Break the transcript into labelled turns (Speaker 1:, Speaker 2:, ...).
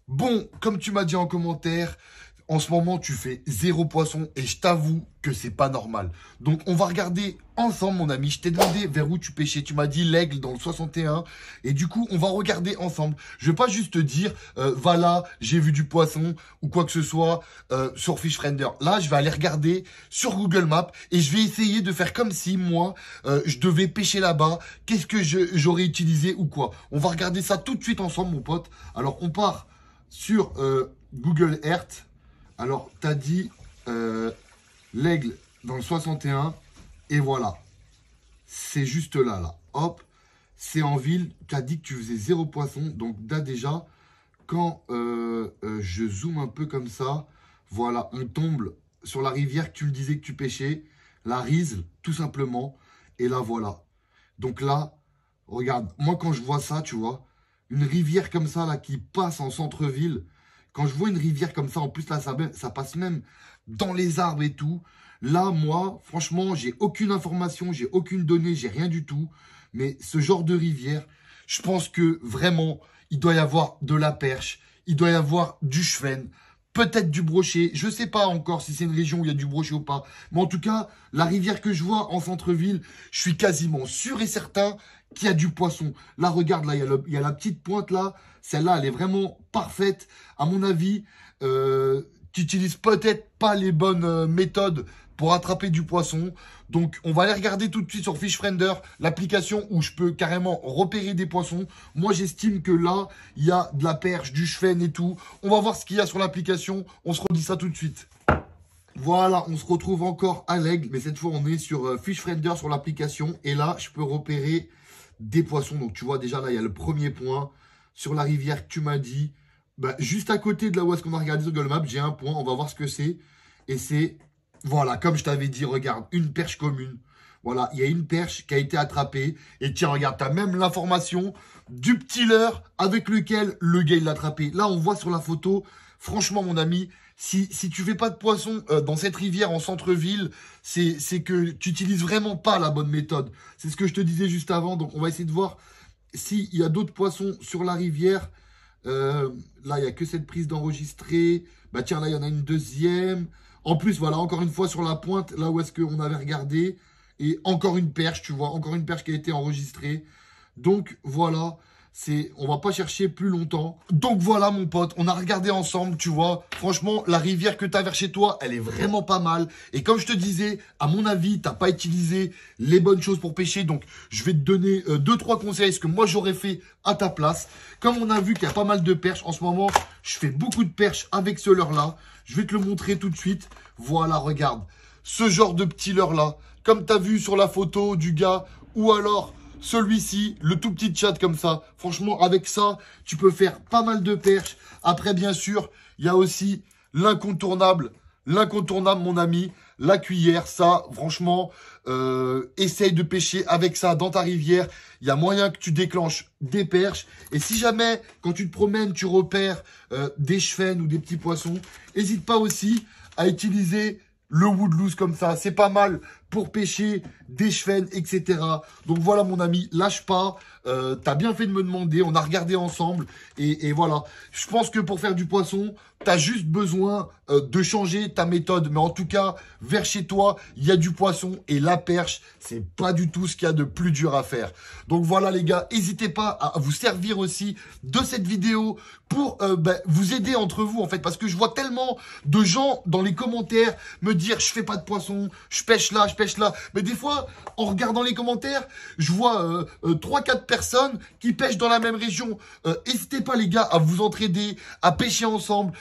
Speaker 1: Bon, comme tu m'as dit en commentaire, en ce moment, tu fais 0 poisson et je t'avoue que c'est pas normal. Donc, on va regarder ensemble, mon ami. Je t'ai demandé vers où tu pêchais. Tu m'as dit l'Aigle dans le 61. Et du coup, on va regarder ensemble. Je vais pas juste te dire, voilà, j'ai vu du poisson ou quoi que ce soit sur Fishfinder. Là, je vais aller regarder sur Google Maps et je vais essayer de faire comme si, moi, je devais pêcher là-bas. Qu'est-ce que j'aurais utilisé ou quoi? On va regarder ça tout de suite ensemble, mon pote. Alors, on part sur Google Earth. Alors, t'as dit l'Aigle dans le 61. Et voilà. C'est juste là, là. Hop. C'est en ville. T'as dit que tu faisais 0 poisson. Donc, là, déjà, quand je zoome un peu comme ça, voilà, on tombe sur la rivière que tu me disais que tu pêchais. La Risle, tout simplement. Et là, voilà. Donc là, regarde. Moi, quand je vois ça, tu vois, une rivière comme ça, là, qui passe en centre-ville. Quand je vois une rivière comme ça, en plus, là, ça passe même dans les arbres et tout. Là, moi, franchement, j'ai aucune information, j'ai aucune donnée, j'ai rien du tout. Mais ce genre de rivière, je pense que vraiment, il doit y avoir de la perche, il doit y avoir du chevenne, peut-être du brochet. Je ne sais pas encore si c'est une région où il y a du brochet ou pas. Mais en tout cas, la rivière que je vois en centre-ville, je suis quasiment sûr et certain qu'il y a du poisson. Là, regarde, là, il y a la petite pointe là. Celle-là, elle est vraiment parfaite. À mon avis, tu n'utilises peut-être pas les bonnes méthodes pour attraper du poisson. Donc, on va aller regarder tout de suite sur Fishfinder, l'application où je peux carrément repérer des poissons. Moi, j'estime que là, il y a de la perche, du chevenne et tout. On va voir ce qu'il y a sur l'application. On se redit ça tout de suite. Voilà, on se retrouve encore à l'Aigle. Mais cette fois, on est sur Fishfinder, sur l'application. Et là, je peux repérer des poissons. Donc, tu vois, déjà, là, il y a le premier point. Sur la rivière que tu m'as dit. Bah, juste à côté de là où est-ce qu'on a regardé sur Google Maps, j'ai un point. On va voir ce que c'est. Et c'est... Voilà, comme je t'avais dit, regarde, une perche commune. Voilà, il y a une perche qui a été attrapée. Et tiens, regarde, tu as même l'information du petit leurre avec lequel le gars l'a attrapé. Là, on voit sur la photo, franchement, mon ami, si tu fais pas de poisson dans cette rivière en centre-ville, c'est que tu n'utilises vraiment pas la bonne méthode. C'est ce que je te disais juste avant. Donc, on va essayer de voir s'il y a d'autres poissons sur la rivière. Là, il n'y a que cette prise d'enregistrer. Bah tiens, là, il y en a une deuxième. En plus, voilà, encore une fois sur la pointe, là où est-ce qu'on avait regardé. Et encore une perche, tu vois, encore une perche qui a été enregistrée. Donc, voilà, on va pas chercher plus longtemps. Donc, voilà, mon pote, on a regardé ensemble, tu vois. Franchement, la rivière que tu as vers chez toi, elle est vraiment pas mal. Et comme je te disais, à mon avis, tu n'as pas utilisé les bonnes choses pour pêcher. Donc, je vais te donner 2-3 conseils, ce que moi, j'aurais fait à ta place. Comme on a vu qu'il y a pas mal de perches, en ce moment, je fais beaucoup de perches avec ce leurre-là. Je vais te le montrer tout de suite. Voilà, regarde. Ce genre de petit leurre-là, comme tu as vu sur la photo du gars, ou alors celui-ci, le tout petit chat comme ça. Franchement, avec ça, tu peux faire pas mal de perches. Après, bien sûr, il y a aussi l'incontournable, mon ami, la cuillère. Ça, franchement, essaye de pêcher avec ça dans ta rivière. Il y a moyen que tu déclenches des perches. Et si jamais, quand tu te promènes, tu repères des chevennes ou des petits poissons, n'hésite pas aussi à utiliser le woodloose comme ça. C'est pas mal pour pêcher des chevennes, etc. Donc voilà, mon ami, lâche pas. T'as bien fait de me demander. On a regardé ensemble. Et voilà. Je pense que pour faire du poisson, t'as juste besoin de changer ta méthode. Mais en tout cas, vers chez toi, il y a du poisson. Et la perche, c'est pas du tout ce qu'il y a de plus dur à faire. Donc voilà, les gars, n'hésitez pas à vous servir aussi de cette vidéo pour vous aider entre vous, en fait. Parce que je vois tellement de gens dans les commentaires me dire, je fais pas de poisson, je pêche là, je pêche là. Mais des fois, en regardant les commentaires, je vois 3-4 personnes qui pêchent dans la même région. N'hésitez pas, les gars, à vous entraider, à pêcher ensemble.